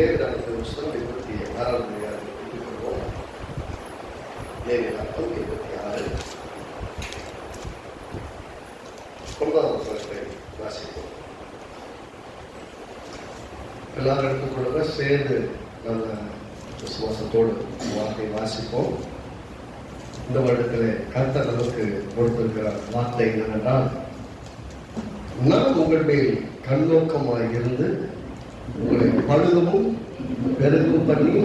லேவியராகமத்தின் புத்தகம் 26ஆம் அதிகாரத்தை எடுத்துக்கொள்வோம். லேவியராகமம் 26 9ஆம் வசனத்தை வாசிப்போம். எல்லாரும் எடுத்துக்கொள்ளுங்க, சேர்ந்து நல்ல விசுவாசத்தோடு வார்த்தை வாசிப்போம். இந்த வருடத்தில் கர்த்தர் நமக்கு கொடுத்திருக்கிற வார்த்தை என்னவென்றால், நான் உங்கள் மேல் கண்ணோக்கமாக இருந்து உங்களை பழுதமும் பெருகும் பண்ணி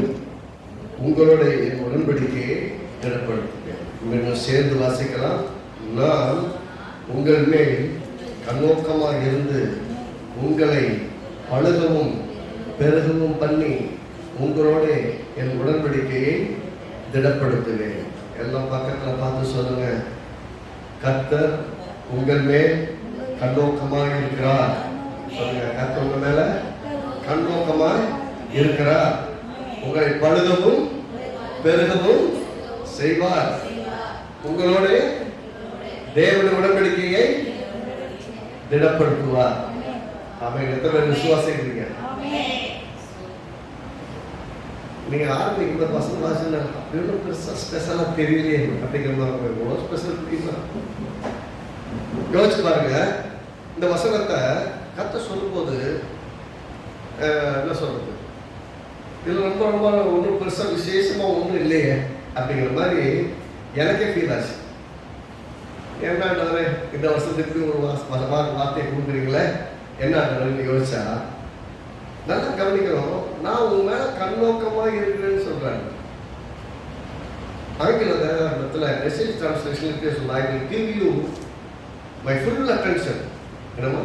உங்களோட என் உடன்படிக்கையை திடப்படுத்துவேன். இன்னும் சேர்ந்து வாசிக்கலாம். நான் உங்கள் மேல் கண்ணோக்கமாக இருந்து உங்களை பழுதமும் பெருகவும் பண்ணி உங்களோட என் உடன்படிக்கையை திடப்படுத்துவேன். எல்லாம் பக்கத்தில் பார்த்து சொல்லுங்க. கர்த்தர் உங்கள் மேல் கண்ணோக்கமாக இருக்கிறார். சொல்லுங்க, கர்த்தர் உங்க மேல கண்ணோக்கமாக இருக்கிறார். உங்களை பழுகவும் பெருகவும் செய்வார். உங்களோட தேவனுடைய உடன்படிக்கையை திடப்படுத்துவார். ஆமென். எத்தனை பேர் விசுவாசிக்கிறீங்க? நீங்க ஆரம்பிக்கிற பசங்க வாசனை அப்படின்னு பெருசா ஸ்பெஷலா தெரியலையே அப்படிங்கிற மாதிரி எவ்வளோ ஸ்பெஷல் தெரியுமா? யோசிச்சு பாருங்க. இந்த வசனத்தை கர்த்தர் சொல்லும்போது என்ன சொல்றது, இதுல ரொம்ப ரொம்ப ஒன்றும் பெருசா விசேஷமா ஒன்றும் இல்லையே அப்படிங்கிற மாதிரி எனக்கே ஃபீல் ஆச்சு. ஏன்னா இந்த வருஷத்துக்கு ஒரு வார்த்தையை கொடுக்குறீங்களே என்ன யோசிச்சா நல்லா கவனிக்கிறோம். நான் உங்க மேல கண்ணோக்கமாக இருக்கிறேன்னு சொல்றாங்க. ஆங்கிலத்தில் மெசேஜ் டிரான்ஸ்லேஷனுக்கு சொல்ல, I will give you my full attention. என்னமா,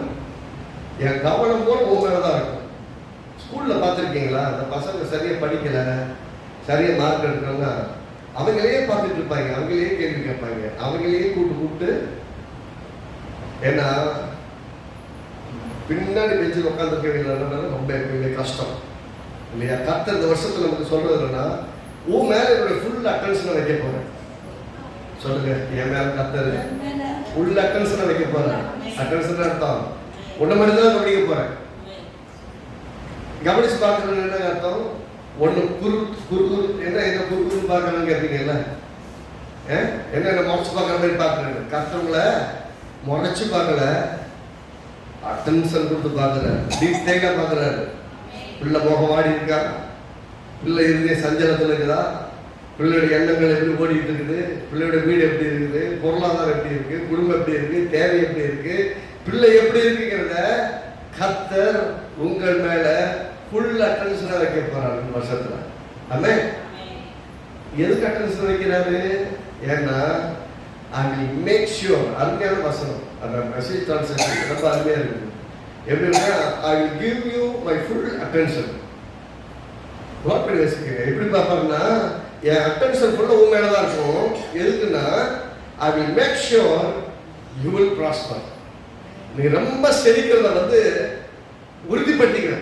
என் கவனம் போல உங்க மேல தான் இருக்கும். ஸ்கூல்ல பார்த்துருக்கீங்களா, அந்த பசங்க சரியா படிக்கல, சரியா மார்க் எடுக்கணும்னா அவங்களையே பார்த்துட்டு இருப்பாங்க, அவங்களையே கேள்வி கேட்பாங்க, அவங்களையே கூப்பிட்டு ஏன்னா பின்னாடி பெஞ்சில் உட்காந்துருக்கவங்க ரொம்ப எப்பயுமே கஷ்டம் இல்லையா? கர்த்தர் இந்த வருஷத்துல நமக்கு சொல்றது என்னன்னா, உன் மேல என்னோட ஃபுல் அட்டென்ஷனை வைக்க போறேன். சொல்லுங்க, என் மேல கர்த்தர் ஃபுல் அட்டென்ஷனை வைக்க போறேன். அட்டென்ஷன் அர்த்தம் ஒன்றை மட்டும் தான் கவனிக்க போறேன். கவனிச்சு பார்க்கறது என்ன அர்த்தம்? ஒன்று குறு என்ன குறுன்னு பார்க்கணும்னு கேட்பீங்கல்ல, என்ன முறைச்சு பார்க்குற மாதிரி பார்க்குறேன். கர்த்தவங்களை முறைச்சு பார்க்கல, அட்டென்ஷன் கொடுத்து பார்க்குறாரு, டீட்டெயிலாக பார்க்குறாரு. பிள்ளை முகமாடி இருக்கா, பிள்ளை இருந்தே சஞ்சலத்தில் இருக்குதா, பிள்ளையோட எண்ணங்கள் எப்படி ஓடிட்டு இருக்குது, பிள்ளையோட வீடு எப்படி இருக்குது, பொருளாதாரம் எப்படி இருக்கு, குடும்பம் எப்படி இருக்கு, தேவை எப்படி இருக்கு, பிள்ளை எப்படி இருக்குங்கிறத கர்த்தர் உங்கள் மேல ஃபுல் அட்டென்ஷனை வைக்க போறாரு இந்த வருஷத்துல. ஆமென். எதுக்கு அட்டென்ஷன் வைக்கிறாரு? ஏன்னா I will make sure, அருமையான வசனம், அந்த மெசேஜ் டிரான்ஸ்லேஷன் ரொம்ப அருமையா இருக்குது. எப்படின்னா, I will give you my full attention. What பேசுகிறேன் எப்படி பார்ப்பாங்கன்னா, என் அட்டென்ஷன் ஃபுல்லாக உங்க மேலே தான் இருக்கும். எதுக்குன்னா, I will make sure you will prosper. நீ ரொம்ப செழிக்கிறத உறுதிப்படுத்திக்கிற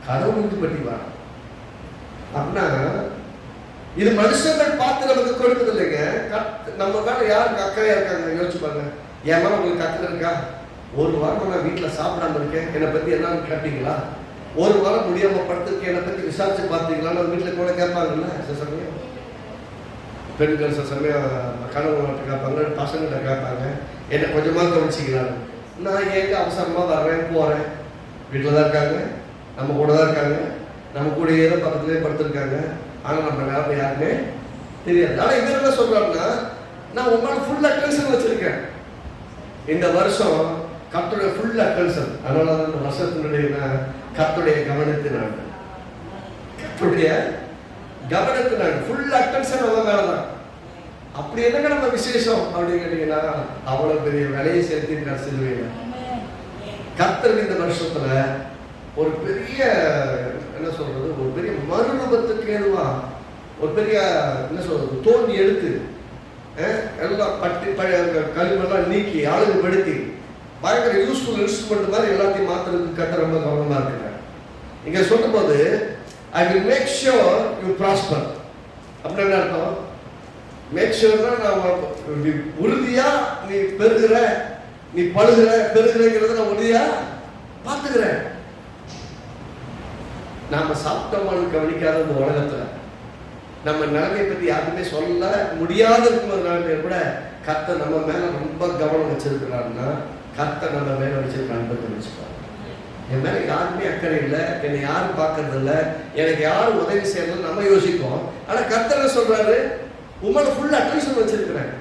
கடவுள் உறுதிப்படுத்திக்குவார். அப்படின்னா இது மனுஷங்கள் பார்த்து நமக்கு கொடுக்குது இல்லைங்க. நம்ம மேல யாருக்கு அக்கறையா இருக்காங்க யோசிச்சு பாருங்க. என் மேல உங்களுக்கு அக்கறை இருக்கா? ஒரு வாரம் நான் வீட்டில் சாப்பிடாம இருக்கேன், என்னை பத்தி என்னன்னு கேட்டீங்களா? ஒரு வாரம் முடியாம படுத்திருக்கேன், என்னை பத்தி விசாரிச்சு பார்த்தீங்களான்னு வீட்டில் கூட கேட்பாங்கல்ல. சில சமயம் பெண்கள் சில சமயம் கணவன்கிட்ட கேட்பாங்க, பசங்கள்கிட்ட கேட்பாங்க, என்னை கொஞ்சமாக கவனிச்சிக்கலான்னு. நான் ஏங்க அவசரமா வர்றேன் போறேன், வீட்டில் தான் இருக்காங்க, நம்ம கூட தான் இருக்காங்க, நம்ம கூடயே தான் பக்கத்துலேயே படுத்திருக்காங்க. ஆனால் நம்ம நேரத்தை யாருமே தெரியாது. ஆனால் இவர் என்ன சொல்றாருன்னா, நான் உங்களால ஃபுல் அட்டென்ஷன் வச்சிருக்கேன். இந்த வருஷம் கர்த்தருடைய ஃபுல் அட்டென்ஷன். அதனால தான் இந்த வருஷத்தினுடைய கர்த்தருடைய கவனத்தினால ஃபுல் அட்டென்ஷன் அவங்க மேல தான். அப்படி என்னங்க நம்ம விசேஷம் அப்படின்னு கேட்டீங்கன்னா, அவ்வளவு பெரிய விலையை செலுத்தி சிலுவையில் கர்த்தர் இந்த வருஷத்துல ஒரு பெரிய என்ன சொல்றது, ஒரு பெரிய மறுரூபத்துக்கு ஏதுவா ஒரு பெரிய என்ன சொல்றது தோண்டி எடுத்து எல்லாம் பட்டி கழிவெல்லாம் நீக்கி ஆளுமைப்படுத்தி பயங்கர யூஸ்ஃபுல் இன்ஸ்ட்ருமெண்ட் மாதிரி எல்லாத்தையும் மாத்துறதுக்கு கர்த்தர் ரொம்ப கவனமா இருக்கிறார். இங்க சொல்லும் போது I will make sure you prosper. அப்படின்னு என்ன அர்த்தம்? மேக் ஷூர்னா நான் உறுதியா நீ பெறுகிற, நீ பழுகிற பெறுகிறேங்கிறத நான் உறுதியா பார்த்துக்கிறேன். நாம சாப்பிட்டோமான்னு கவனிக்காத இந்த உலகத்துல நம்ம நிலைமையை பத்தி யாருமே சொல்ல முடியாத இருக்கும் ஒரு நிலைமையை கூட கர்த்தர் நம்ம மேல ரொம்ப கவனம் வச்சிருக்கிறாருன்னா கர்த்தர் நம்ம மேல வச்சிருக்கான்னு தெரிஞ்சுப்பாங்க. என் மேல யாருமே அக்கறை இல்லை, என்னை யாரும் பார்க்கறது இல்லை, எனக்கு யாரும் உதவி செய்யறது நம்ம யோசிப்போம். ஆனா கர்த்தர் சொல்றாரு, உங்களை ஃபுல் அட்டென்ஷன் வச்சிருக்கிறேன்.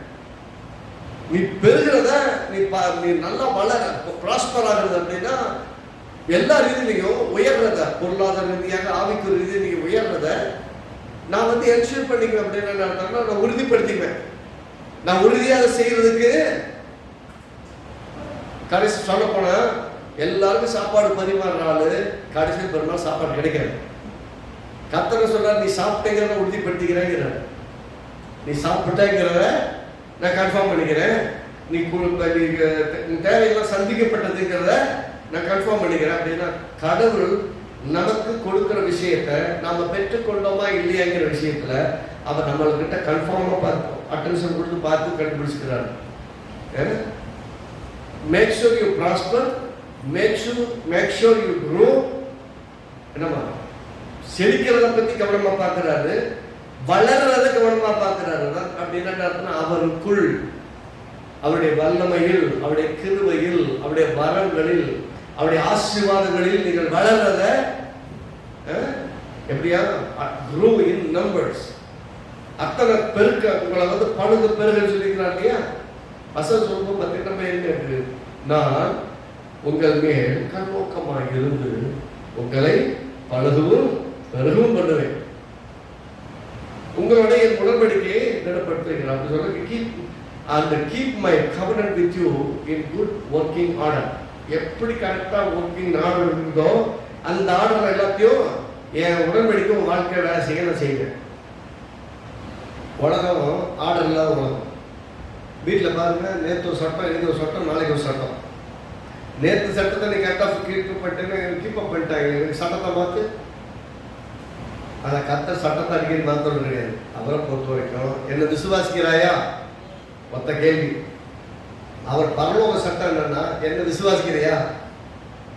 நீ பெருகிறத நீ நல்லா வளர ப்ராஸ்பர் ஆகுறது அப்படின்னா எல்லா ரீதியிலையும் உயர்றத, பொருளாதார ரீதியாக ஆவிக்குரிய ரீதியாக நீங்க உயர்றத நான் என்ஷூர் பண்ணிக்குவேன். அப்படின்னு நான் உறுதிப்படுத்திக்குவேன். நான் உறுதியாக செய்யறதுக்கு கடைசி சொல்ல போனா எல்லாருக்கும் சாப்பாடு பரிமாறுற ஆளு கடைசி பெருமாள் சாப்பாடு கிடைக்காது. கர்த்தர் சொல்றாரு, நீ சாப்பிட்டேங்கிறத உறுதிப்படுத்திக்கிறேங்கிற, நீ சாப்பிட்டேங்கிறத நான் கன்ஃபார்ம் பண்ணிக்கிறேன், நீ தேவையெல்லாம் சந்திக்கப்பட்டதுங்கிறத நான் கன்ஃபார்ம் பண்ணிக்கிறேன். அப்படின்னா கடவுள் நமக்கு கொடுக்கிற விஷயத்த நாம பெற்றுக்கொண்டோமா இல்லையாங்கிற விஷயத்துல அவர் நம்மள்கிட்ட கன்ஃபார்மா பார்த்து அட்டென்ஷன் கொடுத்து பார்த்து கண்டுபிடிச்சுக்கிறாரு. Make sure you prosper, make sure you grow. என்னமா செழிக்கிறத பத்தி கவனமா பார்க்கிறாரு, வளர்றத கவனமா பார்க்கிறாரு. அப்படின்னா அவருக்குள், அவருடைய வல்லமையில், அவருடைய கிருபையில், அவருடைய வரங்களில், அவருடைய ஆசீர்வாதங்களில் நீங்கள் வளர்றத எப்படியா grow in numbers. அத்தனை பெருக்க உங்களை பழுது பெருகன்னு சொல்லிக்கிறார் இல்லையா? வசனம் சொல்லும்போது பார்த்தீங்கன்னா என்ன, நான் உங்கள் மேல் கண்ணோக்கமாக இருந்து உங்களை பழுதுவும் பெருகவும் பண்ணுவேன், உங்களுடைய என் உடன்படிக்கையை திடப்படுத்துகிறேன். அப்படி சொல்ல keep my covenant with you in good working order. எப்படி கரெக்டா ஒர்க்கிங் ஆர்டர் இருக்குதோ அந்த ஆர்டர் எல்லாத்தையும் என் உடன்படிக்கை வாழ்க்கையில செய்ய செய்வேன். உலகம் ஆர்டர் இல்லாத உலகம். வீட்டில் பாருங்க, நேற்று ஒரு சட்டம், இன்னைக்கு ஒரு சட்டம், நாளைக்கு ஒரு சட்டம். நேற்று சட்டத்தை நீ கரெக்டாக கீப்பப் பண்ணிட்டாங்க, சட்டத்தை பார்த்து அதை கத்த சட்டத்தை அடிக்கடி மாற்றது கிடையாது. அவரை பொறுத்த வரைக்கும் என்ன விசுவாசிக்கிறாயா மொத்த கேள்வி. அவர் பரலோக சட்டம் என்னன்னா, என்ன விசுவாசிக்கிறையா,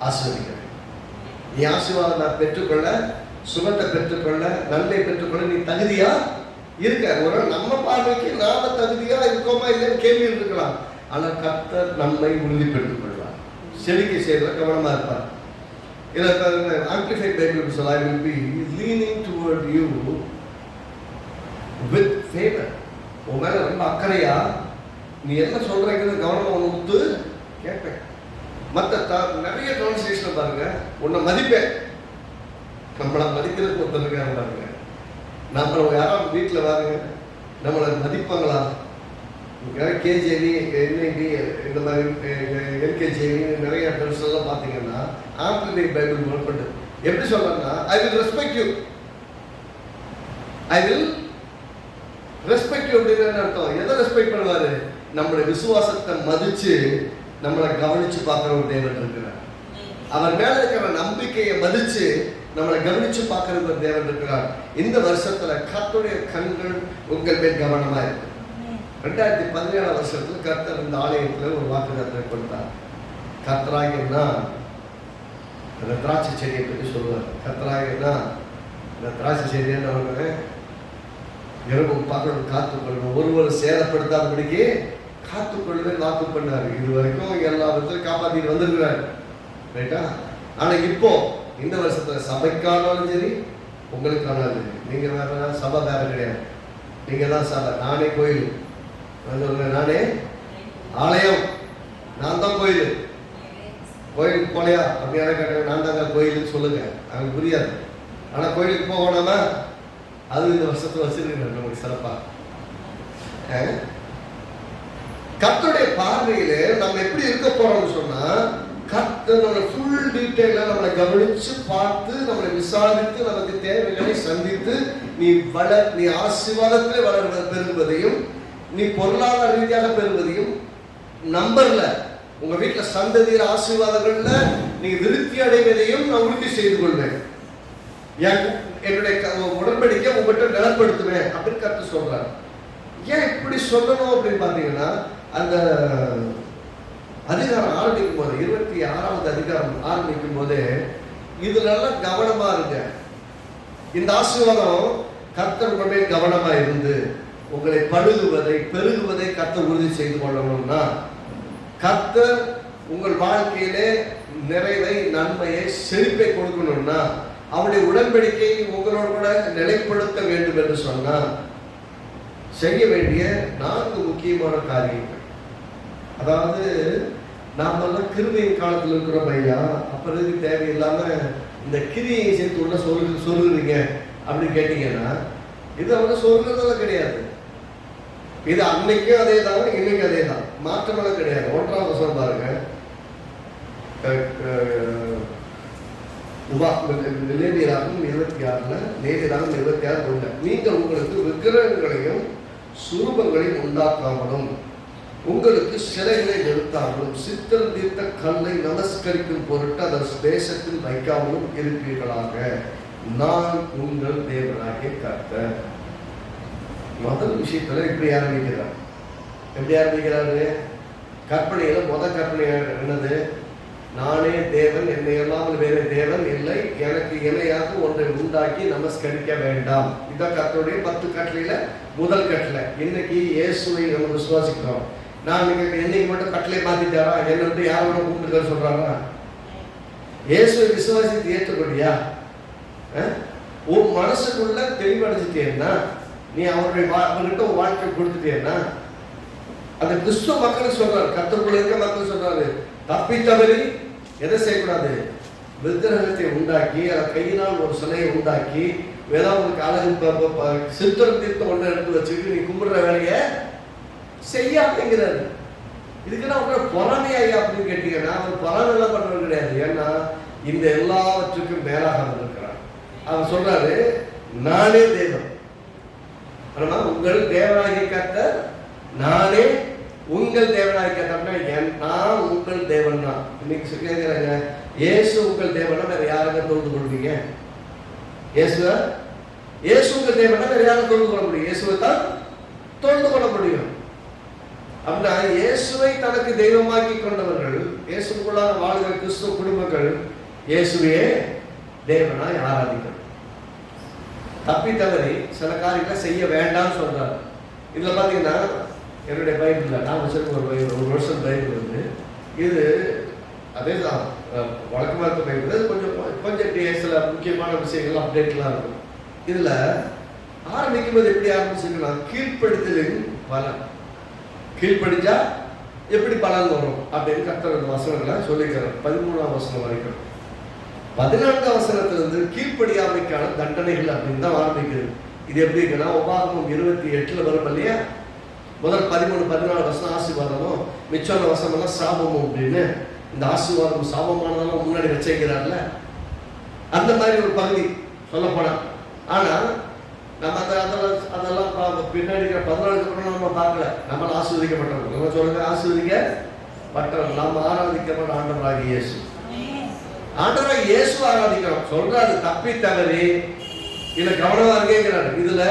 ஆசீர்வதிக்கிறேன். நீ ஆசீர்வாதம் நான் பெற்றுக்கொள்ள, சுகத்தை பெற்றுக்கொள்ள, நன்மை பெற்றுக்கொள்ள நீ தகுதியா இருக்க. ஒரு நம்ம பார்வைக்கு நாம தகுதியா இருக்கோமா இல்லைன்னு கேள்வி இருக்கலாம். ஆனால் கர்த்தர் நம்மை உறுதிப்படுத்திக் கொள்வார். செழிக்கை செய்யறத கவனமா இருப்பார். இதில் ஆம்பிளிஃபைட் பைபிள் சொல்ல, I will be leaning toward you with favor. உன் மேல ரொம்ப அக்கறையா நீ என்ன சொல்றீங்கிறது கவனமா ஒன்று கேட்பேன். மற்ற நிறைய டிரான்ஸ்லேஷன் பாருங்க, உன்னை மதிப்பேன். நம்மளை மதிக்கிறதுக்கு ஒருத்தர் இருக்காங்க பாருங்க. நம்மளை யாராவது வீட்டில் பாருங்க, நம்மளை மதிப்பாங்களா? கேஜேவி, என்ஐவி, இந்த மாதிரி எல்கேஜேவி நிறைய ட்ரெஸ்லாம் பார்த்தீங்கன்னா ஆம்பிளிஃபைட் பைபிள் முற்பட்டு எப்படி சொல்றேன்னா, I will respect you, I will respect you. அப்படின்னு அர்த்தம், எதை ரெஸ்பெக்ட் பண்ணுவாரு? நம்மளுடைய விசுவாசத்தை மதிச்சு நம்மளை கவனிச்சு பார்க்கிற ஒரு தேவன் இருக்கிறார். அவர் மேல இருக்கிற நம்பிக்கையை மதிச்சு நம்மளை கவனிச்சு பார்க்கிற ஒரு தேவன் இருக்கிறார். இந்த வருஷத்துல கர்த்தருடைய கண்கள் உங்கள் மேல் கவனமா இருக்கு. 2017 வருஷத்துல கர்த்தர் இந்த ஆலயத்துல ஒரு வாக்குத்தத்தத்தை கொடுத்தார். கர்த்தராகினா அந்த திராட்சை செடியை பற்றி சொல்லுவார். கர்த்தராகினா இந்த திராட்சை செடியை அவங்க இரவும் பகலும் காத்துக்கொள்ளணும், ஒருவர் சேதப்படுத்தாதபடிக்கு காத்துக்கொள்ளுதல் வாக்கு பண்ணாரு. இது வரைக்கும் எல்லா விதத்திலும் காப்பாற்றிட்டு வந்திருக்கிறாரு, ரைட்டா? ஆனா இப்போ இந்த வருஷத்துல சபைக்கானாலும் சரி, உங்களுக்கானாலும் சரி, நீங்க வேற சபை வேற கிடையாது, நீங்க தான் சபை. நானே கோயில், நான் சொல்றேன், நானே ஆலயம், நான் தான் கோயில். கோயிலுக்கு போலையா அப்படியான கேட்டாங்க, நான் தாங்க கோயிலுக்கு சொல்லுங்க, அவங்களுக்கு புரியாது. ஆனா கோயிலுக்கு போகணுமா, அது இந்த வருஷத்துல வச்சிருக்கிறார் நமக்கு சிறப்பா. கர்த்தருடைய பார்வையில நம்ம எப்படி இருக்க போறோம்னு சொன்னா, கர்த்தர் நம்மளை ஃபுல் டீட்டெயிலா நம்மளை கவனிச்சு பார்த்து, நம்மளை விசாரித்து, நமக்கு தேவைகளை சந்தித்து, நீ ஆசீர்வாதத்திலே பெறுவதையும், நீ பொருளாதார ரீதியாக பெறுவதையும், நம்பர்ல உங்க வீட்டுல சந்ததியர் ஆசீர்வாதங்கள்ல நீங்க திருப்தி அடைவதையும் நான் உறுதி செய்து கொள்வேன். என்னுடைய உடன்படிக்கை உங்கள்கிட்ட நிலப்படுத்துவேன் அப்படின்னு கர்த்தர் சொல்றாரு. ஏன் இப்படி சொல்லணும் அப்படின்னு பாத்தீங்கன்னா, அந்த அதிகாரம் ஆரம்பிக்கும் போது, 26வது அதிகாரம் ஆரம்பிக்கும் போது இதுல எல்லாம் கவனமா இருங்க. இந்த ஆசீர்வாதம் கர்த்தர் உடனே கவனமா இருந்து உங்களை பெருகுவதை கர்த்தர் உறுதி செய்து கொள்ளணும்னா, கர்த்தர் உங்கள் வாழ்க்கையிலே நிறைவை, நன்மையை, செழிப்பை கொடுக்கணும்னா, அவருடைய உடன்படிக்கையை உங்களோட கூட நிலைப்படுத்த வேண்டும் என்று சொன்னால் செய்ய வேண்டிய 4 முக்கியமான காரியங்கள். அதாவது நாமெல்லாம் கிருபையின் காலத்தில் இருக்கிறோம் ஐயா, அப்புறம் இதுக்கு தேவையில்லாம இந்த கிரியை சேர்த்து உள்ள சொல்லுறீங்க அப்படின்னு கேட்டீங்கன்னா, இது அவங்க சொல்றதெல்லாம் கிடையாது. இது அன்னைக்கும் அதே தான், இன்னைக்கும் அதே தான், மாற்றமெல்லாம் கிடையாது. 1ஆம் வசனம் பாருங்க. லேவியராகும் 26 நீங்கள் உங்களுக்கு விக்கிரகங்களையும் சுரூபங்களையும் உண்டாக்காமலும் உங்களுக்கு சிலைகளை நிறுத்தாமலும் சித்திரம் தீர்த்த கல்லை நமஸ்கரிக்கும் பொருட்டு அதன் தேசத்தில் வைக்காமலும் இருப்பீர்களாக. நான் உங்கள் தேவனாகிய கர்த்தர். முதல் விஷயத்துல இப்படி ஆரம்பிக்கிறார். எப்படி ஆரம்பிக்கிறாரு? கற்பனையில கற்பனை என்னது? நானே தேவன், என்னை இல்லாமல் வேறு தேவன் இல்லை, எனக்கு இணையாக ஒன்றை உண்டாக்கி நமஸ்கரிக்க வேண்டாம். இதான் கர்த்தருடைய 10 கட்டளையில முதல் கட்டளை. இன்னைக்கு இயேசுவை நம்ம விசுவாசிக்கிறோம். நான் என்னைக்கு மட்டும் கட்டளை மாத்திட்டாரா? என்ன வந்து யாரோட கூப்பிட்டு சொல்றாரா? இயேசுவை விசுவாசித்து ஏற்றுக்கொண்டியா? உன் மனசுக்குள்ள தெளிவடைஞ்சிட்டேன்னா, நீ அவர்கிட்ட வாழ்க்கை கொடுத்துட்டேன்னா, அந்த கிறிஸ்துவ மக்கள் சொல்றாரு, கர்த்தருக்குள்ள இருக்க மக்கள் சொல்றாரு, தப்பி தவறி எதை செய்யக்கூடாது? விக்கிரகத்தை உண்டாக்கி கையினால் ஒரு சிலையை உண்டாக்கி வேதாவுக்கு அழகு சித்திரம் தீர்த்த ஒன்றை எடுத்து வச்சுக்கிட்டு நீ கும்பிடுற வேலையை செய்யாதுங்கிறாரு. இதுக்குன்னா அவங்கள பொறாமையா அப்படின்னு கேட்டீங்கன்னா, அவர் பொறாமையெல்லாம் பண்றது கிடையாது. ஏன்னா இந்த எல்லாவற்றுக்கும் மேலாக அவர் இருக்கிறார். அவர் சொல்றாரு, நானே தேவன். உங்கள் தேவனாகிய கர்த்தர், நானே உங்கள் தேவனாகிய கர்த்தர். நான் உங்கள் தேவன் தான். இன்னைக்கு கேட்கிறாங்க, இயேசு உங்கள் தேவனா வேற யாருங்க தொழுது கொள்வீங்க? இயேசு உங்கள் தேவனா வேற யாரும் தொழுது கொள்ள முடியும்? இயேசுவை தான் தொழுது கொள்ள முடியும். அப்படின்னா இயேசுவை தனக்கு தெய்வமாக்கி கொண்டவர்கள், இயேசுக்குள்ளாக வாழ்கிற கிறிஸ்துவ குடும்பங்கள் இயேசுவையே தேவனாய் ஆராதிக்கணும். தப்பி தவறி சில காரியங்களை செய்ய வேண்டாம்னு சொல்றாரு. இதுல பாத்தீங்கன்னா, என்னுடைய பைபிள்ல நான் வச்சிருக்க ஒரு வருஷம் பைபிள் வந்து இது அதே தான் வழக்கமாக இருக்க பைபிள். கொஞ்சம் சில முக்கியமான விஷயங்கள் அப்டேட்லாம் இருக்கும். இதுல ஆரம்பிக்கும்போது எப்படி ஆரம்பிச்சிருக்குன்னா, கீழ்ப்படுத்தலின் பலன். கீழ்ப்படிச்சா எப்படி பலன் வரும் அப்படின்னு கர்த்தர் வசனங்களை சொல்லிக்கிறார். 13ஆம் வசனம் வரைக்கும். 14ஆம் வசனத்திலிருந்து கீழ்ப்படியாமைக்கான தண்டனைகள் அப்படின்னு தான் ஆரம்பிக்குது. இது எப்படி இருக்குன்னா, உபாகமம் 28 வரும் இல்லையா? முதல் 13-14 வசனம் ஆசீர்வாதமும், மிச்சம் வசனம் சாபமும் அப்படின்னு. இந்த ஆசீர்வாதம் சாபமானதெல்லாம் முன்னாடி வச்சிருக்கிறார்ல, அந்த மாதிரி ஒரு பகுதி சொல்லப்போனா. ஆனா நம்ம அதெல்லாம் பின்னாடி 14க்கு அப்புறம் நம்ம பார்க்கல. நம்ம ஆசீர்வதிக்கப்பட்டவர்கள். நம்ம சொல்லுங்க, ஆசீர்வதிக்கப்பட்டவர்கள். நம்ம ஆராதிக்கப்பட்ட ஆண்டவராகிய இயேசு. ஆண்டவராகிய இயேசு ஆராதிக்கிறோம். சொல்றாரு, தப்பி தவறி இல்ல கவனமா இருக்கேங்கிறாரு. இதுல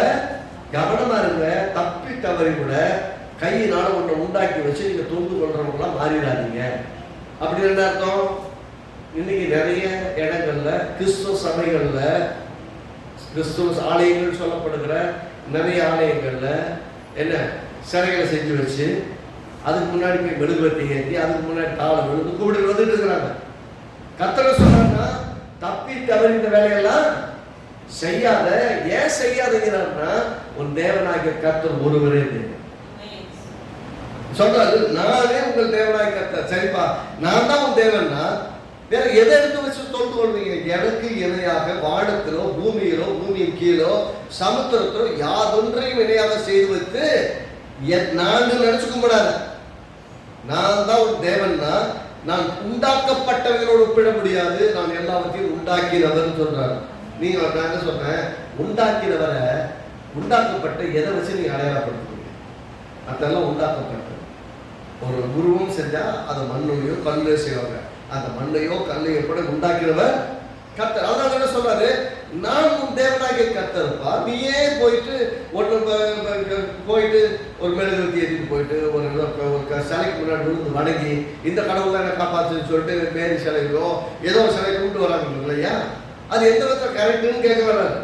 கவனமா இருங்க. தப்பி தவறி கூட கையினால ஒன்றை உண்டாக்கி வச்சு நீங்க தொண்டு கொள்றவங்களாம் மாறிடாதீங்க. அப்படி என்ன அர்த்தம்? இன்னைக்கு நிறைய இடங்கள்ல கிறிஸ்துவ சபைகள்ல, கிறிஸ்துவ ஆலயங்கள் சொல்லப்படுகிற நிறைய ஆலயங்கள்ல என்ன சிலைகளை செஞ்சு வச்சு அதுக்கு முன்னாடி போய் மெழுகுவர்த்தி ஏற்றி அதுக்கு முன்னாடி தாளம் விழுந்து கூப்பிட்டு வந்துட்டு இருக்கிறாங்க. கர்த்தர் சொல்றாங்கன்னா, தப்பி தவறி இந்த வேலையெல்லாம் செய்யாத. ஏன் செய்யாதீங்கன்னா, உன் தேவனாகிய கர்த்தர் ஒருவரே சொல்றாரு. நானே உங்கள் தேவனாகிய கர்த்தர். சரிப்பா, நான் தான் உன் தேவன்னா வேற எதை எடுத்து வச்சு தொழுது கொள்வீங்க? எனக்கு இணையாக வானத்திலோ பூமியிலோ பூமியின் கீழோ சமுத்திரத்திலோ யாதொன்றையும் இணையாக செய்து வைத்து நான் நினைச்சு கும்பிடாத. நான் தான் ஒரு தேவன்னா, நான் உண்டாக்கப்பட்டவர்களோடு ஒப்பிட முடியாது. நான் எல்லாவற்றையும் உண்டாக்கினவர் சொல்றாரு. நீங்க நான் என்ன சொல்றேன், உண்டாக்கினவரை உண்டாக்கப்பட்ட எதை வச்சு நீங்க அடையாளப்படுத்துவீங்க? அதெல்லாம் உண்டாக்கப்பட்ட ஒரு குருவும் செஞ்சா அதை மண்ணையோ கல்லையோ செய்வாங்க. அந்த மண்ணையோ கல்லையோ கூட உண்டாக்கினவர் கர்த்தர். அதனால என்ன சொல்றாரு, நான் உன் தேவனாகிய கர்த்தர்ப்பா. நீயே போயிட்டு ஒரு மெழுகுவர்த்தி ஏற்றிட்டு போயிட்டு ஒரு சிலைக்கு முன்னாடி விழுந்து வணங்கி இந்த கடவுளை என்ன காப்பாற்றுன்னு சொல்லிட்டு மேரி சிலையோ ஏதோ ஒரு சிலை கொண்டு வராங்க இல்லையா? அது எந்த விதத்தில் கரெக்டுன்னு கேட்க வர்றாரு.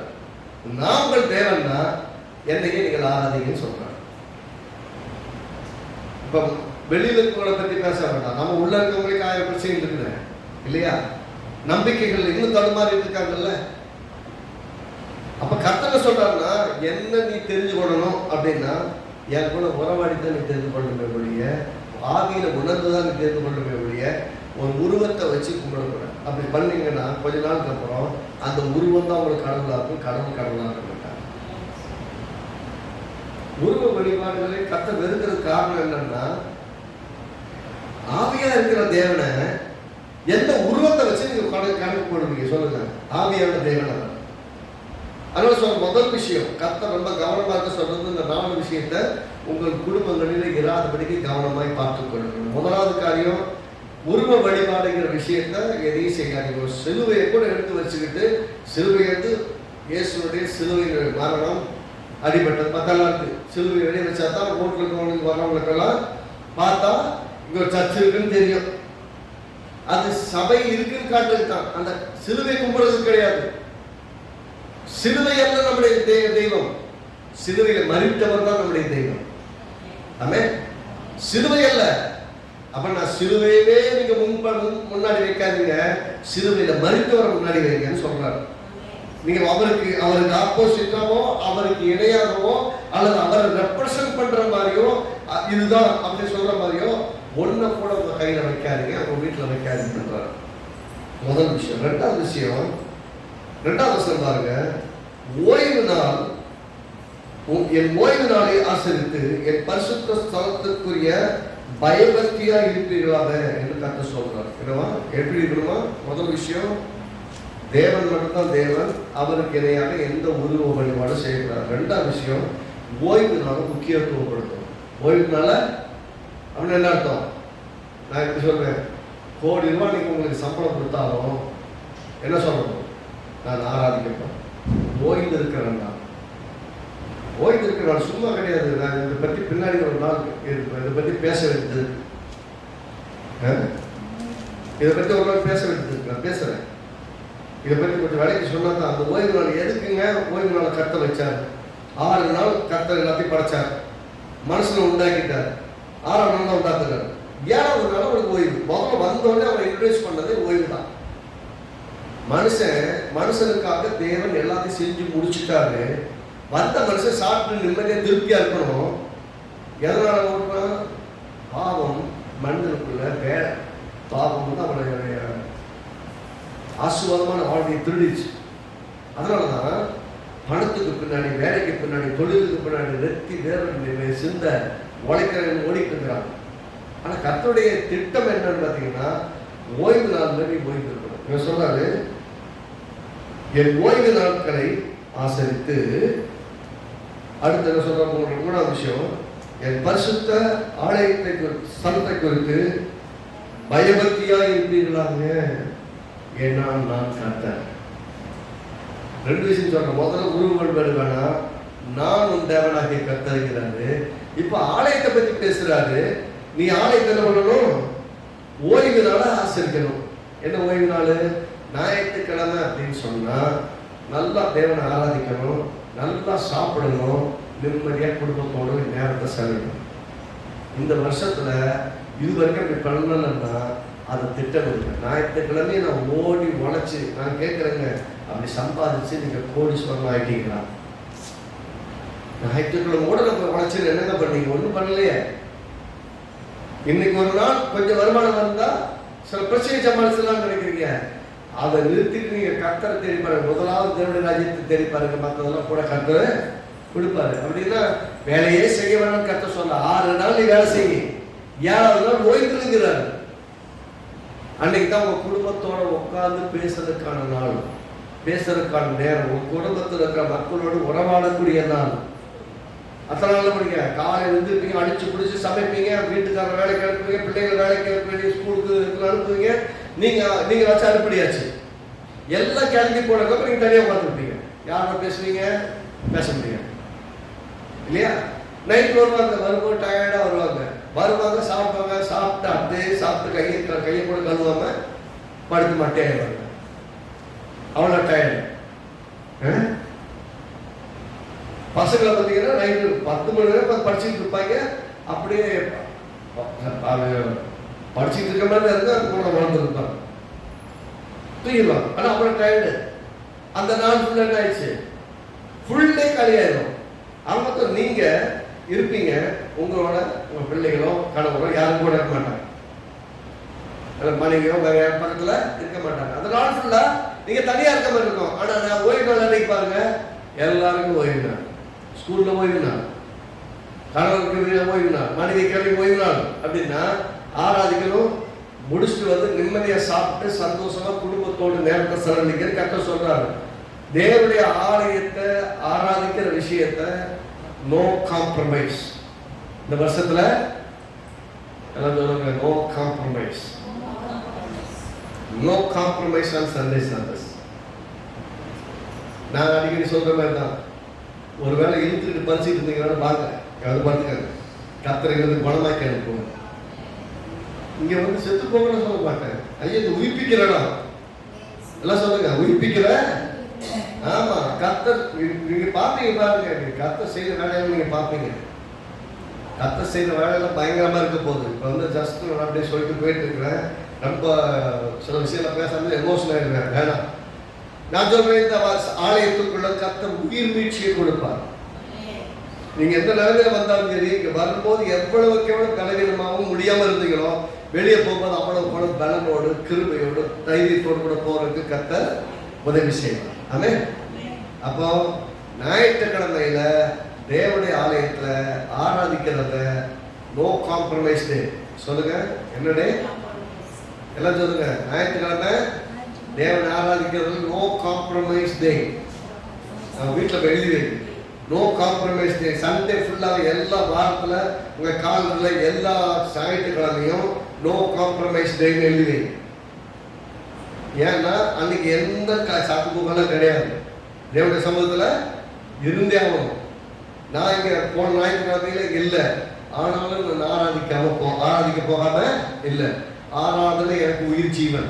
நான் உங்கள் தேவன்னா என்னையே நீங்கள் ஆராதிங்கன்னு சொல்றாங்க. இப்ப வெளியில இருக்கவங்களை பத்தி பேச வேண்டாம், நம்ம உள்ள இருக்கவங்களுக்கு 1000 பிரச்சனை இருக்குங்க இல்லையா? நம்பிக்கைகள் இன்னும் தடுமாறி இருக்காங்கல்ல. அப்ப கர்த்தர் சொல்றாருன்னா என்ன நீ தெரிஞ்சு கொள்ளணும் அப்படின்னா, என் கூட உறவாடித்தான் நீ தெரிந்து கொள்ளணுமே ஒழிய, ஆவியில உணர்ந்துதான் நீ தெரிந்து கொள்ளணுமே ஒழிய ஒரு உருவத்தை வச்சு கும்பிடக்கூடாது. அப்படி பண்ணீங்கன்னா கொஞ்ச நாளுக்கு அப்புறம் அந்த உருவம் தான் உங்களுக்கு கடவுளா இருக்கும், கடவுள் கடவுளா இருக்க மாட்டாங்க. உருவ வழிபாடுகளை கர்த்தர் வெறுக்கிறது காரணம் என்னன்னா, ஆவியா இருக்கிற தேவனை எந்த உருவத்தை வச்சு நீங்க கணக்கு போடுவீங்க சொல்லுங்க? ஆவியான தேவனை. அதனால சொல்ற முதல் விஷயம், கர்த்தர் ரொம்ப கவனமாக சொல்றது இந்த 4 விஷயத்தை உங்கள் குடும்பங்களில் இராதபடிக்கு கவனமாய் பார்த்துக் கொள்ளணும். முதலாவது காரியம், உருவ வழிபாடுங்கிற விஷயத்த எதையும் செய்யாதீங்க. சிலுவையை கூட எடுத்து வச்சுக்கிட்டு, சிலுவை வந்து இயேசுடைய சிலுவையின் மரணம் அடிபட்டது மத்தெல்லாம் இருக்கு. சிலுவை வெளியே வச்சா தான் ரோட்ல வரவங்களுக்கெல்லாம் பார்த்தா இங்க ஒரு சர்ச் இருக்குன்னு தெரியும். அது சபை இருக்குன்னு காட்டுறது தான். அந்த சிலுவை கும்பிடுறது கிடையாது. சிலுவை அல்ல நம்முடைய தெய்வம், சிலுவையில மறித்தவர் தான் நம்முடைய தெய்வம். ஆமே, சிலுவை அல்ல. அப்ப நான் சிலுவையவே நீங்க முன்னாடி வைக்காதீங்க, சிலுவையில மறித்தவரை முன்னாடி வைங்கன்னு சொல்றாரு. நீங்க அவருக்கு ஆப்போசிட்டாவோ அவருக்கு இணையாகவோ அல்லது அவரை ரெப்ரசன்ட் பண்ற மாதிரியோ இதுதான் அப்படி சொல்ற மாதிரியோ ஒன்ன கூட உங்க கையில வைக்காதீங்க, உங்க வீட்டுல வைக்காதீங்க. முதல் விஷயம். ரெண்டாவது விஷயம், ரெண்டாவது வசனம் பாருங்க. ஓய்வு நாள், என் ஓய்வு நாளை ஆசரித்து என் பரிசுத்த ஸ்தலத்துக்குரிய பயபக்தியா இருப்பீர்களாக என்று கர்த்தர் சொல்றார். எப்படி இருக்கணுமா? முதல் விஷயம், தேவன் மட்டும்தான் தேவன், அவருக்கு இணையாக எந்த உருவ வழிபாடு செய்யக்கூடாது. ரெண்டாவது விஷயம், ஓய்வு நாளை முக்கியத்துவப்படுத்தும். ஓய்வு நாள அப்படின்னு என்ன அர்த்தம்? நான் எப்படி சொல்றேன், ₹1,00,00,000 நீங்க உங்களுக்கு சம்பளம் கொடுத்தாலும் என்ன சொல்லணும்? நான் ஆராதிக்கப்பேன். ஓய்வு இருக்கிறேன். ஓய்வு இருக்கிற சும்மா கிடையாது. நான் இதை பற்றி பின்னாடி ஒரு நாள் இதை பற்றி பேச வேண்டியது, இதை பற்றி ஒரு நாள் பேச வேண்டியது. நான் பேசுறேன். இதை பற்றி கொஞ்சம் வேலைக்கு சொன்னா தான். அந்த ஓய்வு நாள் எதுக்குங்க? ஓய்வு நாளை கர்த்தர் வச்சார். 6 நாள் கர்த்தர் எல்லாத்தையும் படைச்சார், மனுஷனை உண்டாக்கிட்டார். 6ஆம் நாள் தான் உண்டாக்குறாரு. 7வது நாள் அவருக்கு ஓய்வு. முதல்ல வந்தோடனே அவரை இன்ட்ரோடியூஸ் பண்ணதே ஓய்வு தான். மனுஷனுக்காக தேவன் எல்லாத்தையும் செஞ்சு முடிச்சுட்டாரு. வந்த மனுஷன் சாப்பிட்டு நிம்மதியா திருப்தியா இருக்கணும். எதனால ஓடுறான்? பாவம் மனிதனுக்குள்ள வேலை. பாவம் வந்து அவனுடைய ஆசீர்வாதமான வாழ்க்கையை திருடிச்சு. அதனாலதான் பணத்துக்கு பின்னாடி, வேலைக்கு பின்னாடி, தொழிலுக்கு பின்னாடி ரெத்தி வேறு சிந்த உழைக்கிறவன் ஓடிட்டு இருக்கிறான். ஆனா கர்த்தருடைய திட்டம் என்னன்னு பாத்தீங்கன்னா, ஓய்வு நாள்ல நீ ஓய்வு இருக்கணும். இவன் சொல்றாரு, என் ஓய்வு நாட்களை ஆசரித்து, அடுத்து என்ன சொல்ற? 3வது விஷயம், என் பரிசுத்த ஆலயத்தை ஸ்தலத்தை குறித்து பயபக்தியா இருப்பீர்களாக, ஏன்னா நான் கர்த்தர். 2 விஷயம் சொல்றேன். முதல்ல உருவ வழிபாடு வேணாம், நான் உன் தேவனாகிய கர்த்தருங்கிறாரு. இப்ப ஆலயத்தை பத்தி பேசுறாரு. நீ ஆலயத்தை என்ன பண்ணணும்? ஓய்வு நாள ஆசரிக்கணும். என்ன ஓய்வு நாள்? ஞாயிற்றுக்கிழமை அப்படின்னு சொன்னா நல்லா தேவனை ஆராதிக்கணும், நல்லா சாப்பிடணும், நிம்மதியா குடும்பத்தோடு நேரத்தை செலவிடணும். இந்த வருஷத்துல இது வரைக்கும் அப்படி பண்ணலன்னா அதை திட்டமிடுங்க. ஞாயிற்றுக்கிழமையை நான் ஓடி உழைச்சு, நான் கேட்குறேங்க, அப்படி சம்பாதிச்சு நீங்க கோடீஸ்வரன் ஆகிட்டீங்களா? ஞாயிற்றுக்கிழமை கூட நம்ம உழைச்சு என்னங்க பண்ணீங்க? ஒன்றும் பண்ணலையே. இன்னைக்கு ஒரு நாள் கொஞ்சம் வருமானம் வந்தா சில பிரச்சனை சமாளிச்சலாம் நினைக்கிறீங்க. அதை நிறுத்திட்டு நீங்க கர்த்தரை தேடி பாருங்க. முதலாவது தேவனுடைய ராஜ்யத்தை தேடி பாருங்க, மற்றதெல்லாம் கூட கர்த்தரை கொடுப்பாரு. அப்படின்னா வேலையே செய்ய வேணும்னு கர்த்தர் சொல்ல. 6 நாள் நீ வேலை செய்ய, 7வது நாள் ஓய்ந்துருக்கிறாரு. அன்னைக்கு தான் உங்க குடும்பத்தோட உட்கார்ந்து பேசுறதுக்கான நாள், பேசுறதுக்கான நேரம், உங்க குடும்பத்தில் இருக்கிற மக்களோடு உறவாடக்கூடிய நாள். அத்தனை நாள் படிங்க. காலையில் எழுந்திருப்பீங்க, அடிச்சு பிடிச்சி சமைப்பீங்க, வீட்டுக்காரர் வேலைக்கு அனுப்புவீங்க, பிள்ளைகள் வேலைக்கு அனுப்பி ஸ்கூலுக்கு அனுப்புவீங்க. நீங்க வச்சு அனுப்பியாச்சு. எல்லாம் கிளம்பி போனதுக்கு நீங்க தனியாக உட்காந்துருப்பீங்க. யாரோட பேசுவீங்க? பேச முடியாது இல்லையா? நைட் வரும்போது டயர்டா வருவாங்க, சாப்பிடுவாங்க, சாப்பிட்டு அப்படியே சாப்பிட்டு கையை கூட கழுவாம படுத்து மாட்டேன். அவ்வளோ டயர்டு. பசங்களை பார்த்தீங்கன்னா நைட்டு 10 மணி நேரம் படிச்சுட்டு இருப்பாங்க. அப்படியே படிச்சுட்டு இருக்க மாதிரி இருந்தால் அது கூட வாழ்ந்துருப்பாங்க, தூங்கிடுவாங்க. ஆனால் அப்புறம் டயர்டு. அந்த நாள் ஃபுல்லாக என்ன ஆயிடுச்சு, ஃபுல் டே காலியாயிடும். அவங்க நீங்க இருப்பீங்க, உங்களோட உங்க பிள்ளைகளோ கணவரோ யாரும் கூட இருக்க மாட்டாங்க, மனைவியோ வேற பக்கத்துல இருக்க மாட்டாங்க. அந்த நாள் ஃபுல்லா நீங்க தனியா இருக்க மாதிரி இருக்கும். ஆனா நான் ஓய்வு நாள் அன்னைக்கு பாருங்க, எல்லாருக்கும் ஓய்வு நாள். ஸ்கூல்ல ஓய்வு நாள், கணவருக்கு ஓய்வு நாள், மனைவி கிளம்பி ஓய்வு நாள். அப்படின்னா ஆராதிக்கணும், முடிச்சுட்டு வந்து நிம்மதியா சாப்பிட்டு சந்தோஷமா குடும்பத்தோடு நேரத்தை செலவழிக்கிற கர்த்தர் சொல்றாரு. தேவனுடைய ஆலயத்தை ஆராதிக்கிற விஷயத்தை நோ காம்ப்ரமைஸ். இந்த வருஷத்துல எல்லாம் சொல்லுங்க, no compromise. No compromise on Sunday service. நான் அடிக்கடி சொல்ற மாதிரி தான், ஒருவேளை இழுத்துட்டு பறிச்சுட்டு இருந்தீங்கன்னா வாங்க, அது பார்த்துக்காங்க, கத்திரைங்கிறது குணமாக்கி அனுப்புவோம். இங்க வந்து செத்து போகணும்னு சொல்ல மாட்டேன், ஐயா இது உயிர்ப்பிக்கிற இடம் எல்லாம் சொல்லுங்க, உயிர்ப்பிக்கிற. ஆமா, கத்தர் நீங்க பாப்பீங்க பாருங்க, கத்தர் செய்த வேலையை நீங்க பாப்பீங்க. கத்தர் செய்த வேலையெல்லாம் பயங்கரமா இருக்க போகுது. இப்போ வந்து ஜஸ்ட் நான் அப்படியே சொல்லிட்டு போயிட்டு இருக்கிறேன், ரொம்ப சில விஷயங்களை பேசாமல் எமோஷனல் ஆகிடுறேன். வேணாம், நான் சொல்றேன், இந்த ஆலயத்துக்குள்ள கத்தர் உயிர் மீட்சியை கொடுப்பார். நீங்க எந்த நிலைமையில வந்தாலும் சரி, இங்க வரும்போது எவ்வளவுக்கு எவ்வளவு கலவீனமாகவும் முடியாம இருந்தீங்களோ, வெளியே போகும்போது அவ்வளவு பலனோடு கிருபையோடு தைரியத்தோடு கூட போறதுக்கு கத்தர் உதவி செய்வார். ஆமென். அப்போ ஞாயிற்றுக்கிழமையில தேவனுடைய ஆலயத்துல ஆராதிக்கிறத நோ காம்ப்ரமைஸ் டே. சொல்லுங்க, என்ன டே? எல்லாம் சொல்லுங்க, ஞாயிற்றுக்கிழமை தேவனை ஆராதிக்கிறது நோ காம்ப்ரமைஸ் டே. வீட்டில் எழுதி வைங்க, நோ காம்ப்ரமைஸ் டே. சண்டே ஃபுல்லாக எல்லா வாரத்தில் உங்கள் காலத்தில் எல்லா ஞாயிற்றுக்கிழமையும் நோ காம்ப்ரமைஸ் டேன்னு எழுதி வைங்க. ஏன்னா அன்னைக்கு எந்த சாத்துப்பூக்கெல்லாம் கிடையாது, தேவனுடைய சமூகத்தில் இருந்தே ஆகணும். நான் இங்கே போன ஞாயிற்றுக்கிழமையில இல்லை, ஆனாலும் நான் ஆராதிக்க போகாம இல்லை. ஆராதனை எனக்கு உயிர் ஜீவன்.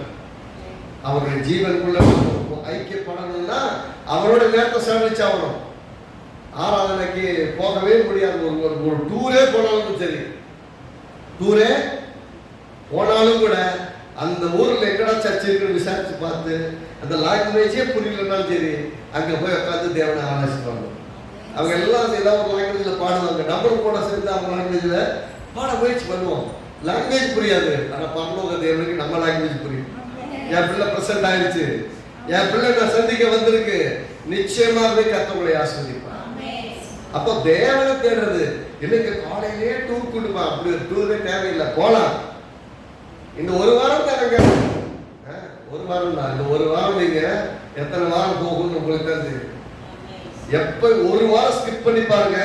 அவருடைய ஜீவனுக்குள்ள ஐக்கியப்படணும்னா அவரோட நேரத்தை செலவழிச்சாகணும். ஆராதனைக்கு போகவே முடியாது. ஒரு டூரே போனாலும் சரி, டூரே போனாலும் கூட அந்த ஊரில் எங்கடா சர்ச்சை இருக்குன்னு விசாரிச்சு பார்த்து, அந்த லாங்குவேஜே புரியலன்னாலும் சரி, அங்கே போய் உட்காந்து தேவனை ஆராய்ச்சிப்பாங்க. அவங்க எல்லாம் ஏதாவது ஒரு லாங்குவேஜில் பாடுவாங்க, நம்மளும் கூட சேர்ந்து அவங்க லாங்குவேஜில் பாட முயற்சி பண்ணுவோம். லாங்குவேஜ் புரியாது, ஆனால் பரலோக தேவனுக்கு நம்ம லாங்குவேஜ் புரியும். என் பிள்ளை பிரசன்ட் ஆயிடுச்சு, என் பிள்ளை நான் சந்திக்க வந்திருக்கு, நிச்சயமாகவே கர்த்தரை ஆசீர்வதிப்பார். அப்போ தேவனை தேடுறது இல்லைங்க, காலையிலேயே டூர் கூட்டுமா, அப்படி ஒரு டூரே தேவையில்லை, போலாம். இந்த ஒரு வாரம் தானங்க, ஒரு வாரம் தான். இந்த ஒரு வாரம் நீங்க எத்தனை வாரம் போகும்னு உங்களுக்கு தான் தெரியும். எப்ப ஒரு வாரம் ஸ்கிப் பண்ணி பாருங்க,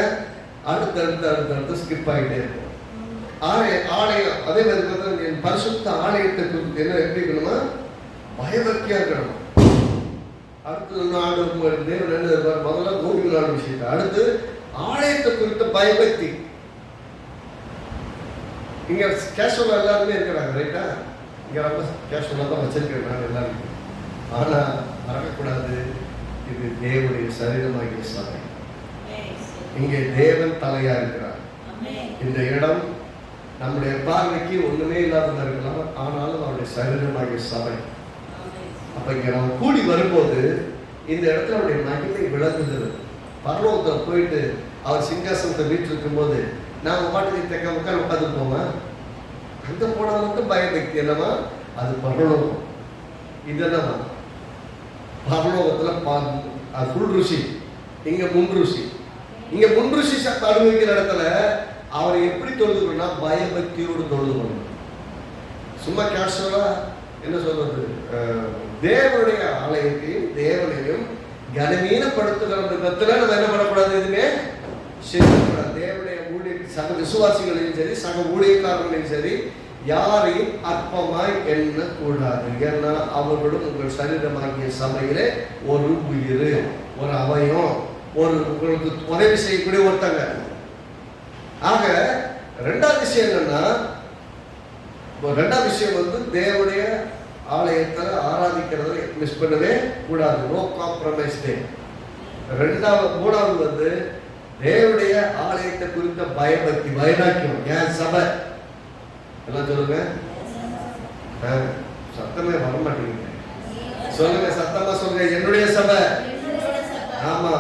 அடுத்தடுத்து ஸ்கிப் ஆகிட்டே இருக்கும். ஆலயம் அதே மாதிரி பரிசுத்த ஆலயத்தை குறித்து என்ன எப்படி இருக்கணுமா, பயபக்தியா இருக்கணும். அடுத்து ஆண்டு தேவன் என்ன இருப்பார், முதல்ல கோவிலான விஷயத்தை, அடுத்து ஆலயத்தை குறித்த பயபக்தி. இங்க கேஷுவலா எல்லாருமே இருக்கிறாங்க, ரைட்டா? இங்க ரொம்ப கேஷுவலா தான் வச்சிருக்கேன் நான் எல்லாரும். ஆனா மறக்கக்கூடாது, இது தேவனுடைய சரீரமாகிய சபை. இங்கே தேவன் தலையா இருக்கிறார். இந்த இடம் நம்முடைய பார்வைக்கு ஒண்ணுமே இல்லாத இருக்கலாம், ஆனாலும் அவருடைய சரீரமாகிய சபை. அப்ப இங்க நம்ம கூடி வரும்போது இந்த இடத்துல அவருடைய மகிமை விளங்குகிறது. பரலோகத்தில் போயிட்டு அவர் சிங்காசனத்தை வீட்டு இருக்கும் போது நாம பாட்டுக்கு தெக்க மக்கள் உட்காந்துருப்போமா? அங்க போனால் மட்டும் பயபக்தி என்னவா, அது பரலோகம். இது என்னவா, பரலோகத்துல புல் ருசி, இங்க முன் ருசி. இங்க முன் ருசி அனுபவிக்கிற இடத்துல அவரை எப்படி தொழுதுனா பயபக்தியோடு தொழுது. சும்மா கேஷுவலா என்ன சொல்றது, தேவனுடைய ஆலயத்தையும் தேவனையும் கனவீனப்படுத்துகிற விதத்துல நம்ம என்ன பண்ணக்கூடாது, எதுவுமே செய்யக்கூடாது. தேவனுடைய சக விசுவாசிகளையும் சரி சக ஊழியக்காரர்களையும் சரி யாரையும் அற்பமாய் எண்ணக்கூடாது. ஏன்னா அவர்களும் உங்கள் சரீரமாகிய சபையிலே ஒரு உயிர், ஒரு அவயம், ஒரு உங்களுக்கு உதவி செய்யக்கூடிய ஒருத்தங்க. ஆக ரெண்டாவது விஷயம் என்னன்னா, ரெண்டாவது விஷயம் வந்து தேவனுடைய ஆலயத்தில் ஆராதிக்கிறத மிஸ் பண்ணவே கூடாது. நோ காம்ப்ரமைஸ் டே. மூணாவது வந்து தேவனுடைய ஆலயத்தை குறித்த பயபக்தி, வைராக்கியம். ஏன் சபை எல்லாம் சொல்லுங்க. சத்தமே வர மாட்டேங்குது. சொல்லுங்க, சத்தமா சொல்லுங்க. என்னுடைய சபை. ஆமா,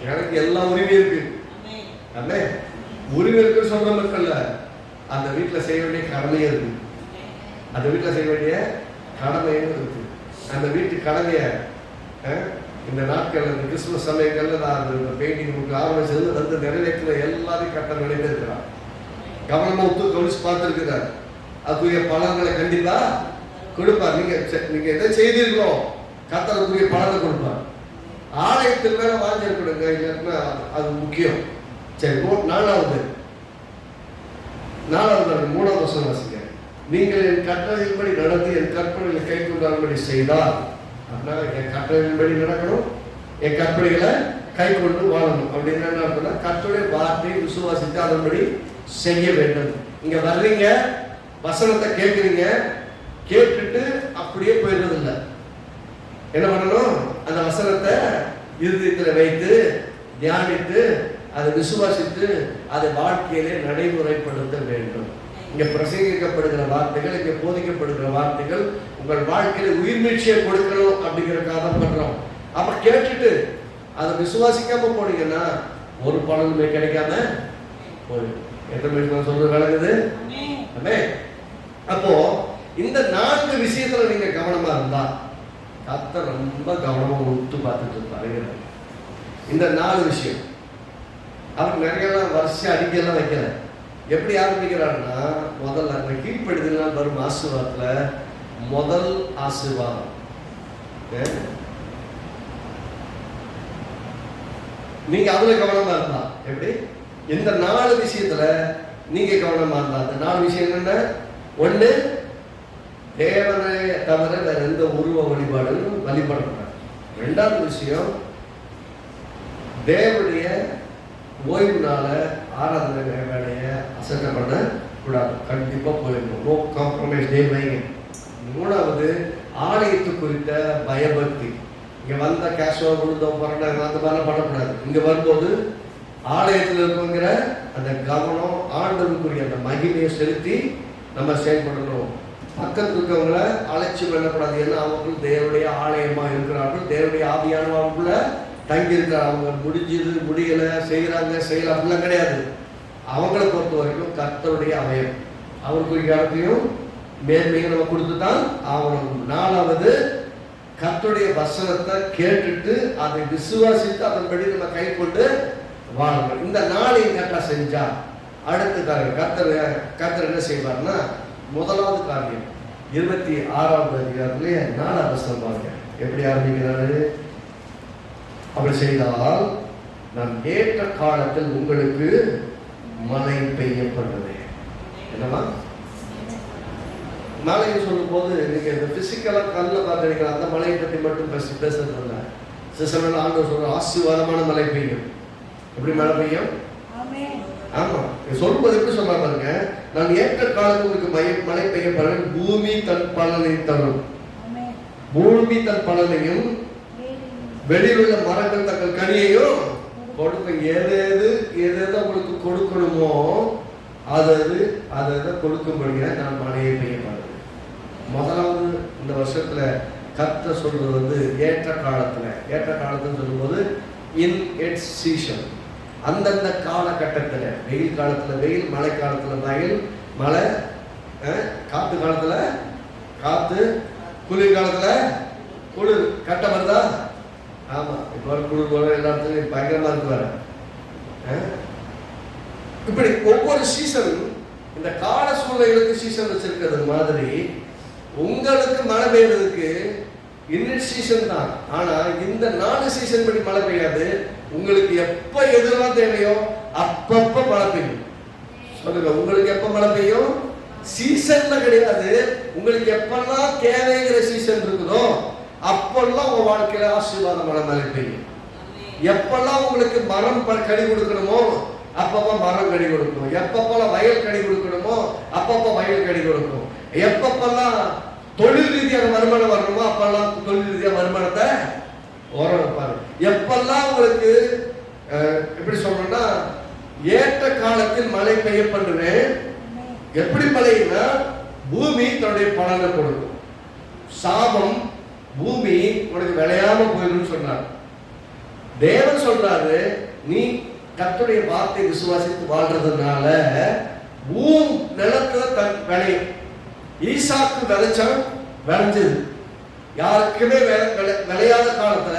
எனக்கு எல்லா உரிமை இருக்கு. உரிமை இருக்குன்னு சொல்ற மட்டும் இல்ல, அந்த வீட்டுல செய்ய வேண்டிய கடமையும் இருக்கு. அந்த வீட்டுல செய்ய வேண்டிய கடமையும் இருக்கு. அந்த வீட்டு கடமைய இந்த நாட்கள், இந்த கிறிஸ்துமஸ் சமயங்கள்ல நான் அந்த பெயிண்டிங் ஆரம்பிச்சது வந்து நிறைவேற்ற எல்லாரையும் கட்ட நினைத்திருக்கிறார். கவனமா கவனிச்சு பார்த்துருக்கிறார். அதுக்குரிய பலன்களை கண்டிப்பா கொடுப்பார். நீங்க எதை செய்தீர்களோ கர்த்தருக்குரிய பலனை கொடுப்பார். ஆலயத்தின் மேல வாஞ்சிருக்கணுங்க, இல்லைன்னா அது முக்கியம். சரி, நாலாவது 3வது வசனம் வாசிங்க. நீங்கள் என் கட்டளையின்படி நடந்து என் கற்பனைகளை கை கொண்டாடும்படி செய்தால், அதனால என் கட்டளையின்படி நடக்கணும், என் கற்பனைகளை கை கொண்டு வாழணும். அப்படின்னு என்ன அர்த்தம்னா, கர்த்தருடைய வார்த்தையை விசுவாசித்து அதன்படி செய்ய வேண்டும். இங்க வர்றீங்க, வசனத்தை கேட்குறீங்க, கேட்டுட்டு அப்படியே போயிடுறது இல்லை. என்ன பண்ணணும்? அந்த வசனத்தை இருதயத்தில் வைத்து தியானித்து அதை விசுவாசித்து அதை வாழ்க்கையிலே நடைமுறைப்படுத்த வேண்டும். இங்க பிரசங்கிக்கப்படுகிற வார்த்தைகள், இங்க போதிக்கப்படுகிற வார்த்தைகள் உங்கள் வாழ்க்கையில உயிர்மீழ்ச்சியை கொடுக்கணும் அப்படிங்கிறதுக்காக தான் பண்றோம். அப்ப கேட்டுட்டு அதை விசுவாசிக்காம போனீங்கன்னா ஒரு பலனுமே கிடைக்காம போயிடும். எத்தனை சொல்றது விளங்குது? அப்போ இந்த 4 விஷயத்துல நீங்க கவனமா இருந்தா கர்த்தர் ரொம்ப கவனமா உத்து பார்த்துட்டு இருப்பாரு. இந்த 4 விஷயம் அவர் நிறைய வருஷம் அடிக்கலாம் வைக்கல. எப்படி ஆரம்பிக்கிறாருன்னா, முதல்ல அந்த கீழ்ப்படுதல் வரும் ஆசீர்வாதத்துல முதல் ஆசீர்வாதம் நீங்க அதுல கவனமா இருந்தா எப்படி? இந்த 4 விஷயத்துல நீங்க கவனமா இருந்தா, அந்த 4 விஷயம் என்னென்ன? 1, தேவனை தவிர வேற எந்த உருவ வழிபாடும் வழிபடப்படாது. 2வது விஷயம், தேவனுடைய ஓய்வுனால ஆராதனை வேலையை அசட்டை பண்ண கூடாது, கண்டிப்பா போயிடணும். நோ காம்ப்ரமைஸ் டே வைங்க. 3வது, ஆலயத்து குறித்த பயபக்தி. இங்க வந்த கேஷோ விழுந்தோ பரண்டா அந்த மாதிரிலாம் பண்ணக்கூடாது. இங்க வரும்போது ஆலயத்தில் இருக்குங்கிற அந்த கவனம், ஆண்டவருக்குரிய அந்த மகிமையை செலுத்தி நம்ம செயல்படணும். பக்கத்தில் இருக்கவங்களை அழைச்சி பண்ணக்கூடாது. ஏன்னா அவங்களும் தேவனுடைய ஆலயமா இருக்கிறார்கள், தேவனுடைய ஆவியானவங்களுக்குள்ள தங்கி இருக்கிறார். அவங்க முடிஞ்சது முடியல செய்யறாங்க செய்யலாம் அப்படிலாம் கிடையாது. அவங்கள பொறுத்த வரைக்கும் கர்த்தருடைய அவயம், அவருக்கு இடத்தையும் மேன்மையும் நம்ம கொடுத்துதான் ஆகணும். 4வது, கர்த்தருடைய வசனத்தை கேட்டுட்டு அதை விசுவாசித்து அதன்படி நம்ம கை கொண்டு வாழணும். இந்த 4 கரெக்டா செஞ்சா அடுத்த காரியம் கர்த்தர் என்ன செய்வார்னா, முதலாவது காரியம் 26வது அதிகாரத்திலே 4வது வசனம் பாருங்க. எப்படி ஆரம்பிக்கிறாரு? அப்படி செய்தால் நான் ஏற்ற காலத்தில் உங்களுக்கு மழை பெய்யப்பட்டது. என்னவா மழைன்னு சொல்லும் போது நீங்க இந்த பிசிக்கலா கல்ல பார்த்து அந்த மழையை பற்றி மட்டும் பேசுறது இல்லை. சில ஆண்டவர் சொல்ற ஆசீர்வாதமான மழை பெய்யும். எப்படி மழை பெய்யும்? ஆமா, சொல்லும்போது எப்படி சொல்ல பாருங்க, நான் ஏற்ற காலத்தில் உங்களுக்கு மழை பெய்யப்படும், பூமி தன் பலனை தரும். பூமி தன் பலனையும் வெளியில் உள்ள மரங்கள் தங்கள் கனியையும் கொடுக்கும். எது உங்களுக்கு கொடுக்கணுமோ அதை கொடுக்கும்படியா நான் மழையை பெய்யப்படுது. முதலாவது இந்த வருஷத்துல கர்த்தர் சொல்றது ஏற்ற காலத்துன்னு சொல்லும்போது இன் இட்ஸ் சீசன். அந்தந்த காலகட்டத்துல, வெயில் காலத்துல வெயில், மழை காலத்துல மழை, காத்து காலத்துல காத்து, குளிர் காலத்துல குளிர். கட்ட வருதா? ஆமா, இப்போ குளிர் போல எல்லாத்துக்கும் பயங்கரமா இருக்கு வர. இப்படி ஒவ்வொரு சீசன், இந்த கால சூழ்நிலைகளுக்கு சீசன் வச்சிருக்கிறது மாதிரி உங்களுக்கு மழை பெய்யறதுக்கு இன்னொரு சீசன் தான். ஆனா இந்த 4 சீசன் படி மழை பெய்யாது. உங்களுக்கு எப்ப எதுலாம் தேவையோ அப்பப்ப மழை பெய்யும். சொல்லுங்க, உங்களுக்கு எப்ப மழை பெய்யும்? சீசன்ல கிடையாது. உங்களுக்கு எப்பெல்லாம் தேவைங்கிற சீசன் இருக்குதோ அப்பெல்லாம் உங்க வாழ்க்கையில ஆசீர்வாதமான மழை பெய்யும். எப்பெல்லாம் உங்களுக்கு மரம் கனி கொடுக்கணுமோ அப்பப்ப மரம் கனி கொடுக்கும். எப்பப்பெல்லாம் வயல் கனி கொடுக்கணுமோ அப்பப்ப வயல் கனி கொடுக்கும். எப்பப்பெல்லாம் தொழில் ரீதியாக வருமானம் வரணுமோ அப்பெல்லாம் தொழில் ரீதியாக வருமானத்தை ஓர வைப்பாரு. எப்பெல்லாம் உங்களுக்கு எப்படி சொல்லணும்னா காலத்தில் மழை பெய்ய பண்ணுவேன். எப்படி மழைன்னா பூமி தன்னுடைய பலனை கொடுக்கும். சாபம் பூமி உனக்கு விளையாம போயிடும் சொன்னார். தேவன் சொல்றாரு, நீ கர்த்தருடைய வார்த்தை விசுவாசித்து வாழ்றதுனால நிலத்துல தன் விளையும். ஈசாக்கு விளைச்சான், விளைஞ்சது. யாருக்குமே விளையாத காலத்துல,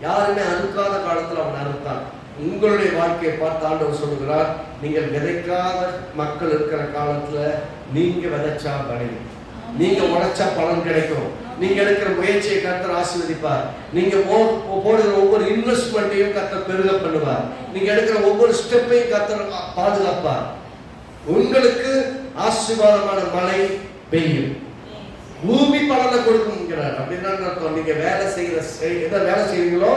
யாருமே அறுக்காத காலத்துல அவன் அறுத்தான். உங்களுடைய வாழ்க்கையை பார்த்து ஆண்டவர் சொல்லுகிறார், நீங்கள் விதைக்காத மக்கள் இருக்கிற காலத்துல நீங்க விதைச்சா விளையும், நீங்க உழைச்சா பலன் கிடைக்கும். நீங்க எடுக்கிற முயற்சியை கர்த்தர் ஆசீர்வதிப்பார். நீங்க போடுகிற ஒவ்வொரு இன்வெஸ்ட்மெண்ட்டையும் கர்த்தர் பெருக பண்ணுவார். நீங்க எடுக்கிற ஒவ்வொரு ஸ்டெப்பையும் கர்த்தர் பாதுகாப்பார். உங்களுக்கு ஆசீர்வாதமான மழை பெய்யும், பூமி பலனை கொடுக்கும்ங்கிறார். அப்படின்னா அர்த்தம், நீங்க வேலை எதை வேலை செய்வீங்களோ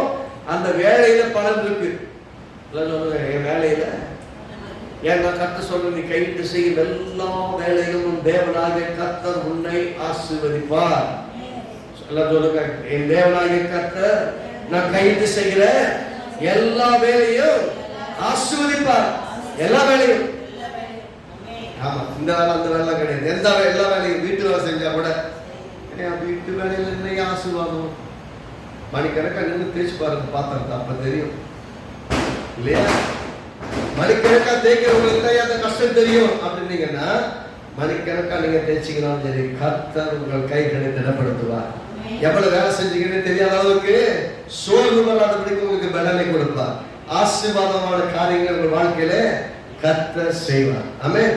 அந்த வேலையில பலன் இருக்கு. என் வேலையில ஏன்னா கர்த்தர் சொல்ற, நீ கையிட்டு செய்யும் எல்லா வேலைகளும் தேவனாகிய கர்த்தர் உன்னை ஆசீர்வதிப்பார். எல்லாம் சொல்லுங்க, என் தேவனாகிய கர்த்தர் நான் கையிட்டு செய்கிற எல்லா வேலையும் ஆசீர்வதிப்பார். எல்லா வேலையும். ஆமா, இந்த வேலை அந்த வேலை கிடையாது. எல்லா வேலையும், வீட்டு வேலை செஞ்சா கூட வீட்டு வேலையில என்ன ஆசீர்வாதம். மணிக்கணக்காக நின்று தேய்ச்சி பாருங்க பாத்திரத்தை, அப்ப தெரியும் இல்லையா? மணிக்கணக்கா தேய்க்கிறவங்களுக்கு தான் அந்த கஷ்டம் தெரியும். அப்படின்னீங்கன்னா மணிக்கணக்கா நீங்க தேய்ச்சிங்கனாலும் சரி, கர்த்தர் உங்கள் கைகளை திடப்படுத்துவார். எவ்வளவு வேலை செஞ்சீங்கன்னு தெரியாத அளவுக்கு சோர்வு வராதபடிக்கு உங்களுக்கு பலனை கொடுப்பார். ஆசீர்வாதமான காரியங்கள் உங்கள் வாழ்க்கையில கர்த்தர் செய்வார். ஆமென்.